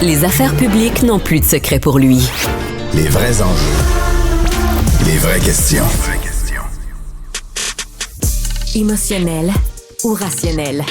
Les affaires publiques n'ont plus de secret pour lui. Les vrais enjeux. Les vraies questions. Émotionnel ou rationnel?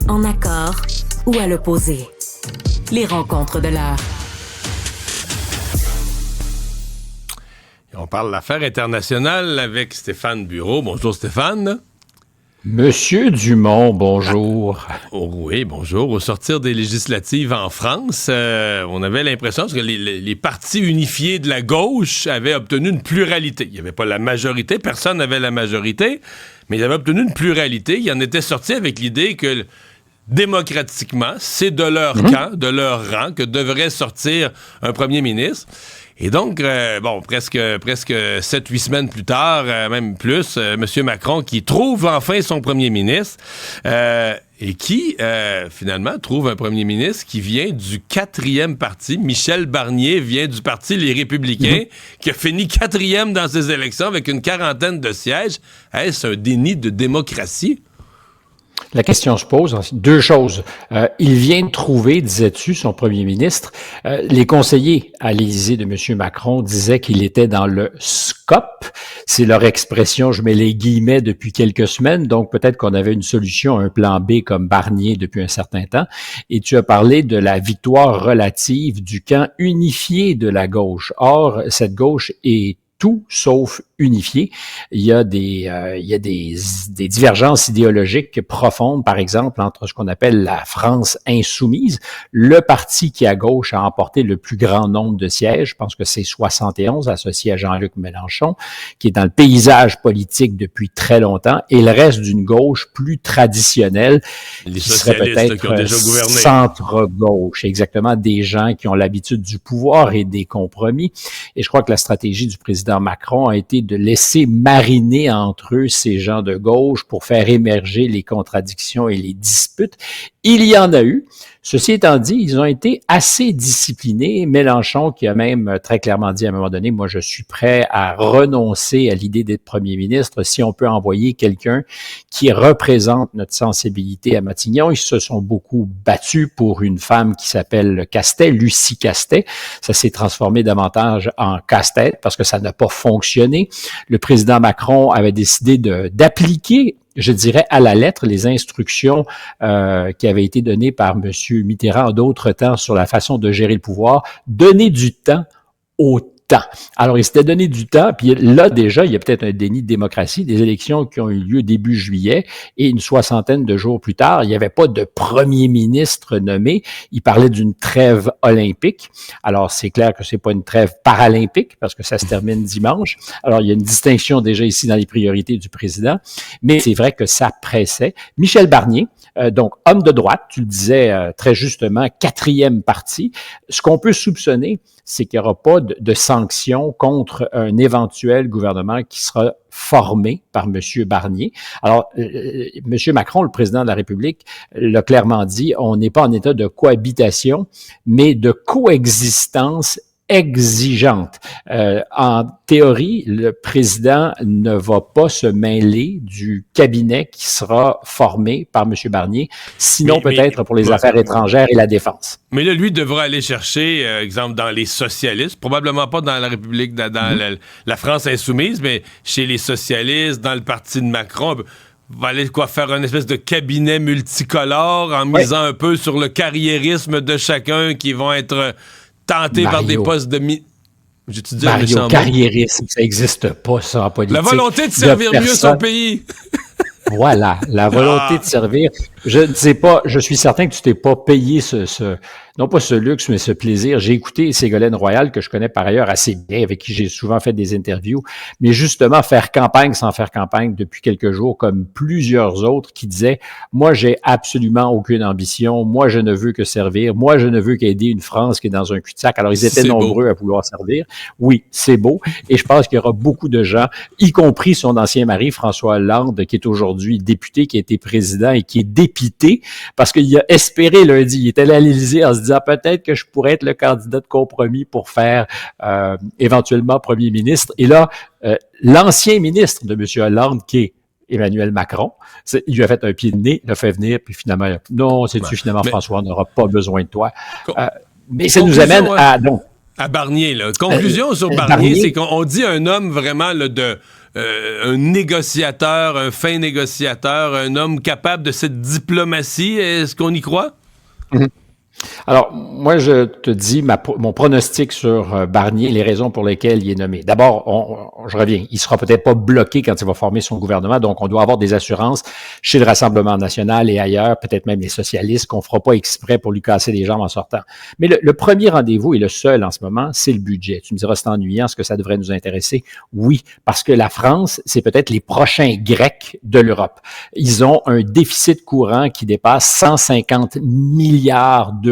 En accord ou à l'opposé? Les rencontres de l'heure. On parle d'affaires internationales avec Stéphane Bureau. Bonjour Stéphane. Monsieur Dumont, bonjour. Oui, bonjour. Au sortir des législatives en France, on avait l'impression que les partis unifiés de la gauche avaient obtenu une pluralité. Il n'y avait pas la majorité, personne n'avait la majorité, mais ils avaient obtenu une pluralité. Ils en étaient sortis avec l'idée que démocratiquement, c'est de leur camp, de leur rang, que devrait sortir un premier ministre. Et donc, presque 7-8 semaines plus tard, même plus, M. Macron qui trouve enfin son premier ministre et qui, finalement, trouve un premier ministre qui vient du 4e parti. Michel Barnier vient du parti Les Républicains, qui a fini 4e dans ces élections avec une 40aine de sièges. Est-ce un déni de démocratie? La question se pose, deux choses. Il vient de trouver, disais-tu, son premier ministre. Les conseillers à l'Élysée de M. Macron disaient qu'il était dans le SCOP. C'est leur expression, je mets les guillemets, depuis quelques semaines. Donc, peut-être qu'on avait une solution, un plan B comme Barnier depuis un certain temps. Et tu as parlé de la victoire relative du camp unifié de la gauche. Or, cette gauche est tout sauf unifié. Il y a des divergences idéologiques profondes, par exemple, entre ce qu'on appelle la France insoumise, le parti qui, à gauche, a emporté le plus grand nombre de sièges, je pense que c'est 71, associé à Jean-Luc Mélenchon, qui est dans le paysage politique depuis très longtemps, et le reste d'une gauche plus traditionnelle, qui serait peut-être centre-gauche, exactement, des gens qui ont l'habitude du pouvoir et des compromis. Et je crois que la stratégie du président Macron a été de laisser mariner entre eux ces gens de gauche pour faire émerger les contradictions et les disputes. Il y en a eu. Ceci étant dit, ils ont été assez disciplinés. Mélenchon, qui a même très clairement dit à un moment donné, moi, je suis prêt à renoncer à l'idée d'être premier ministre si on peut envoyer quelqu'un qui représente notre sensibilité à Matignon. Ils se sont beaucoup battus pour une femme qui s'appelle Castet, Lucie Castet. Ça s'est transformé davantage en casse-tête parce que ça n'a pas fonctionné. Le président Macron avait décidé d'appliquer, je dirais, à la lettre, les instructions qui avaient été données par M. Mitterrand d'autres temps sur la façon de gérer le pouvoir, donner du temps au temps. Alors, il s'était donné du temps, puis là, déjà, il y a peut-être un déni de démocratie, des élections qui ont eu lieu début juillet, et une soixantaine de jours plus tard, il n'y avait pas de premier ministre nommé. Il parlait d'une trêve olympique. Alors, c'est clair que c'est pas une trêve paralympique, parce que ça se termine dimanche. Alors, il y a une distinction déjà ici dans les priorités du président, mais c'est vrai que ça pressait. Michel Barnier, donc homme de droite, tu le disais très justement, 4e parti. Ce qu'on peut soupçonner, c'est qu'il n'y aura pas de sanctions contre un éventuel gouvernement qui sera formé par M. Barnier. Alors, M. Macron, le président de la République, l'a clairement dit, on n'est pas en état de cohabitation, mais de coexistence exigeante. En théorie, le président ne va pas se mêler du cabinet qui sera formé par M. Barnier, sinon peut-être pour les affaires étrangères et la défense. Mais là, lui devra aller chercher, exemple, dans les socialistes, probablement pas dans la République, dans la France insoumise, mais chez les socialistes, dans le parti de Macron, va aller faire une espèce de cabinet multicolore en misant un peu sur le carriérisme de chacun qui vont être tenté par des postes de j'ai-tu dit Mario, carriérisme, ça n'existe pas, ça, en politique. La volonté de servir mieux son pays. Voilà, la volonté de servir. Je ne sais pas, je suis certain que tu t'es pas payé non pas ce luxe, mais ce plaisir. J'ai écouté Ségolène Royal, que je connais par ailleurs assez bien, avec qui j'ai souvent fait des interviews, mais justement faire campagne sans faire campagne depuis quelques jours, comme plusieurs autres qui disaient, moi, j'ai absolument aucune ambition, moi, je ne veux que servir, moi, je ne veux qu'aider une France qui est dans un cul-de-sac. Alors, ils étaient nombreux à vouloir servir. Oui, c'est beau, et je pense qu'il y aura beaucoup de gens, y compris son ancien mari, François Hollande, qui est aujourd'hui député, qui a été président et qui est dépité, parce qu'il a espéré lundi, il était allé à l'Élysée en se disant peut-être que je pourrais être le candidat de compromis pour faire éventuellement premier ministre. Et là, l'ancien ministre de M. Hollande, qui est Emmanuel Macron, il lui a fait un pied de nez, il l'a fait venir, puis finalement, non, finalement, François, on n'aura pas besoin de toi. Mais ça nous amène à... Donc, à Barnier, là. Conclusion sur Barnier, c'est qu'on dit un homme vraiment là, un négociateur, un fin négociateur, un homme capable de cette diplomatie. Est-ce qu'on y croit? Mm-hmm. Alors, moi, je te dis mon pronostic sur Barnier, les raisons pour lesquelles il est nommé. D'abord, je reviens, il sera peut-être pas bloqué quand il va former son gouvernement, donc on doit avoir des assurances chez le Rassemblement national et ailleurs, peut-être même les socialistes, qu'on fera pas exprès pour lui casser les jambes en sortant. Mais le premier rendez-vous, et le seul en ce moment, c'est le budget. Tu me diras, c'est ennuyant, est-ce que ça devrait nous intéresser? Oui, parce que la France, c'est peut-être les prochains Grecs de l'Europe. Ils ont un déficit courant qui dépasse 150 milliards d'euros.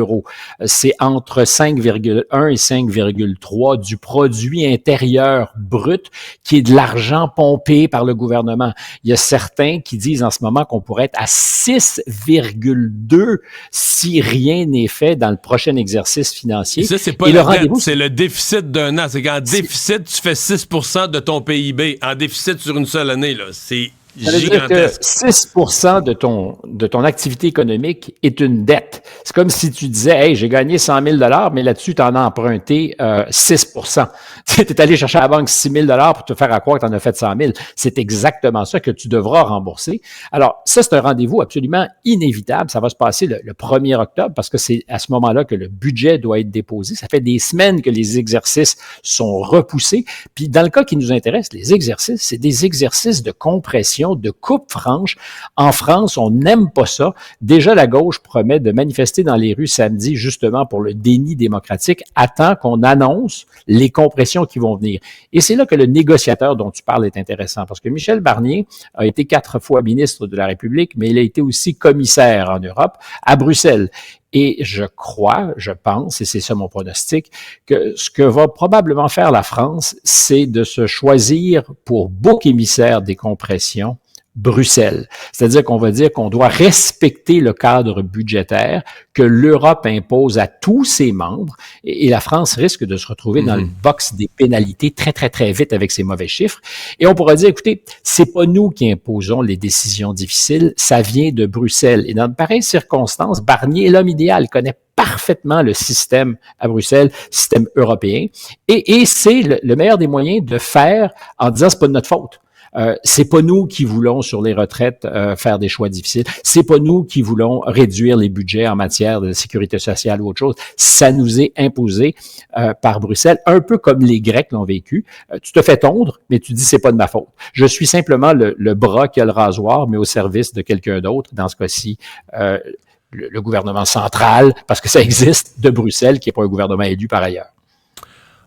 C'est entre 5,1 et 5,3 du produit intérieur brut, qui est de l'argent pompé par le gouvernement. Il y a certains qui disent en ce moment qu'on pourrait être à 6,2 si rien n'est fait dans le prochain exercice financier. Et ça, c'est pas la dette, c'est le déficit d'un an. C'est qu'en déficit, tu fais 6% de ton PIB. En déficit sur une seule année, là, c'est gigantesque. 6% de ton activité économique est une dette. C'est comme si tu disais, hey, j'ai gagné 100 000 $, mais là-dessus, tu en as emprunté 6%. Tu es allé chercher à la banque 6 000 $ pour te faire croire que tu en as fait 100 000. C'est exactement ça que tu devras rembourser. Alors, ça, c'est un rendez-vous absolument inévitable. Ça va se passer le 1er octobre parce que c'est à ce moment-là que le budget doit être déposé. Ça fait des semaines que les exercices sont repoussés. Puis, dans le cas qui nous intéresse, les exercices, c'est des exercices de compression, de coupe franche. En France, on n'aime pas ça. Déjà, la gauche promet de manifester dans les rues samedi, justement pour le déni démocratique, attend qu'on annonce les compressions qui vont venir. Et c'est là que le négociateur dont tu parles est intéressant, parce que Michel Barnier a été 4 fois ministre de la République, mais il a été aussi commissaire en Europe, à Bruxelles. Et je pense, et c'est ça mon pronostic, que ce que va probablement faire la France, c'est de se choisir pour bouc émissaire des compressions Bruxelles. C'est-à-dire qu'on va dire qu'on doit respecter le cadre budgétaire que l'Europe impose à tous ses membres et la France risque de se retrouver dans le box des pénalités très, très, très vite avec ses mauvais chiffres. Et on pourra dire, écoutez, c'est pas nous qui imposons les décisions difficiles, ça vient de Bruxelles. Et dans de pareilles circonstances, Barnier est l'homme idéal, il connaît parfaitement le système à Bruxelles, système européen, et c'est le meilleur des moyens de faire en disant c'est pas de notre faute. C'est pas nous qui voulons sur les retraites faire des choix difficiles. C'est pas nous qui voulons réduire les budgets en matière de sécurité sociale ou autre chose. Ça nous est imposé par Bruxelles, un peu comme les Grecs l'ont vécu. Tu te fais tondre, mais tu dis c'est pas de ma faute. Je suis simplement le bras qui a le rasoir, mais au service de quelqu'un d'autre. Dans ce cas-ci, le gouvernement central, parce que ça existe, de Bruxelles, qui n'est pas un gouvernement élu par ailleurs.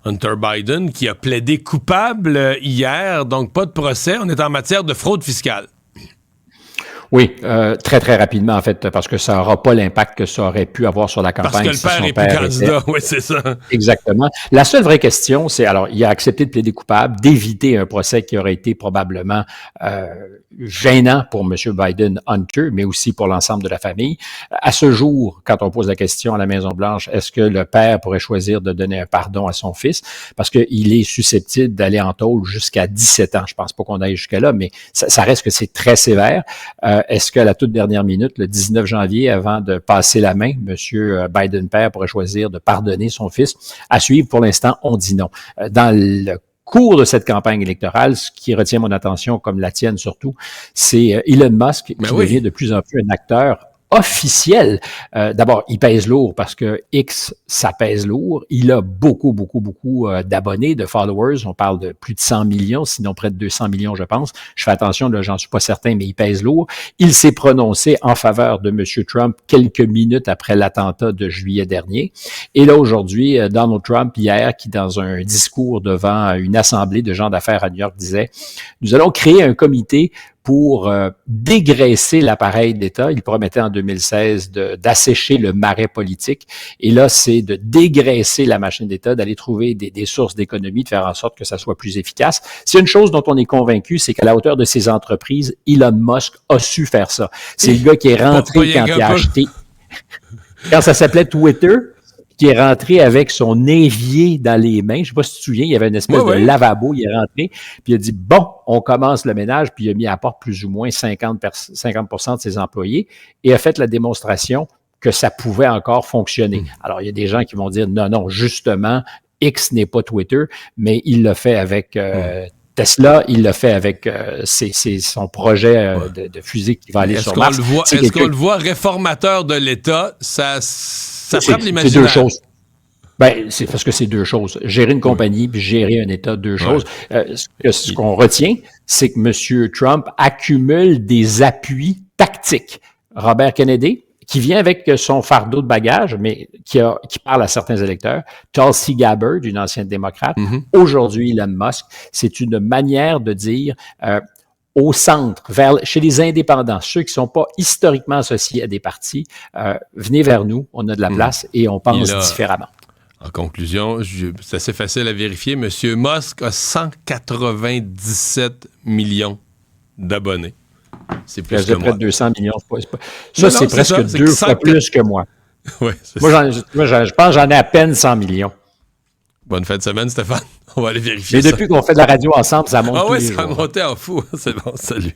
Hunter Biden, qui a plaidé coupable hier, donc pas de procès. On est en matière de fraude fiscale. Oui, très, très rapidement, en fait, parce que ça n'aura pas l'impact que ça aurait pu avoir sur la campagne. Parce que le père est plus candidat, oui, c'est ça. Exactement. La seule vraie question, c'est, alors, il a accepté de plaider coupable, d'éviter un procès qui aurait été probablement gênant pour M. Biden-Hunter, mais aussi pour l'ensemble de la famille. À ce jour, quand on pose la question à la Maison-Blanche, est-ce que le père pourrait choisir de donner un pardon à son fils? Parce qu'il est susceptible d'aller en tôle jusqu'à 17 ans. Je pense pas qu'on aille jusqu'à là, mais ça reste que c'est très sévère. Est-ce qu'à la toute dernière minute, le 19 janvier, avant de passer la main, M. Biden père pourrait choisir de pardonner son fils? À suivre, pour l'instant, on dit non. Dans le cours de cette campagne électorale, ce qui retient mon attention, comme la tienne surtout, c'est Elon Musk qui devient de plus en plus un acteur officiel. D'abord, il pèse lourd parce que X, ça pèse lourd. Il a beaucoup d'abonnés, de followers. On parle de plus de 100 millions, sinon près de 200 millions, je pense. Je fais attention, là, j'en suis pas certain, mais il pèse lourd. Il s'est prononcé en faveur de M. Trump quelques minutes après l'attentat de juillet dernier. Et là, aujourd'hui, Donald Trump, hier, qui dans un discours devant une assemblée de gens d'affaires à New York, disait « Nous allons créer un comité pour dégraisser l'appareil d'État. Il promettait en 2016 d'assécher le marais politique. Et là, c'est de dégraisser la machine d'État, d'aller trouver des sources d'économie, de faire en sorte que ça soit plus efficace. C'est une chose dont on est convaincu, c'est qu'à la hauteur de ces entreprises, Elon Musk a su faire ça. C'est le gars qui est rentré quand il a acheté... Quand ça s'appelait Twitter, qui est rentré avec son évier dans les mains. Je sais pas si tu te souviens, il y avait une espèce de lavabo. Il est rentré, puis il a dit, bon, on commence le ménage, puis il a mis à porte plus ou moins 50% de ses employés et a fait la démonstration que ça pouvait encore fonctionner. Alors, il y a des gens qui vont dire, non, justement, X n'est pas Twitter, mais il l'a fait avec Tesla, il l'a fait avec son projet de fusée qui va aller sur Mars. Est-ce qu'on le voit réformateur de l'État? Ça frappe l'imaginaire. C'est deux choses. C'est parce que c'est deux choses. Gérer une compagnie puis gérer un État, deux choses. Ce qu'on retient, c'est que M. Trump accumule des appuis tactiques. Robert Kennedy, qui vient avec son fardeau de bagages, mais qui parle à certains électeurs. Tulsi Gabbard, une ancienne démocrate. Aujourd'hui, Elon Musk. C'est une manière de dire au centre, chez les indépendants, ceux qui ne sont pas historiquement associés à des partis, venez vers nous, on a de la place et on pense différemment. En conclusion, c'est assez facile à vérifier. M. Musk a 197 millions d'abonnés. C'est plus que près de 200 millions. C'est presque deux fois plus que moi. Ouais, je pense que j'en ai à peine 100 millions. Bonne fin de semaine, Stéphane. On va aller vérifier ça. Mais depuis qu'on fait de la radio ensemble, ça monte tous les jours. Ça a monté en fou. C'est bon, salut.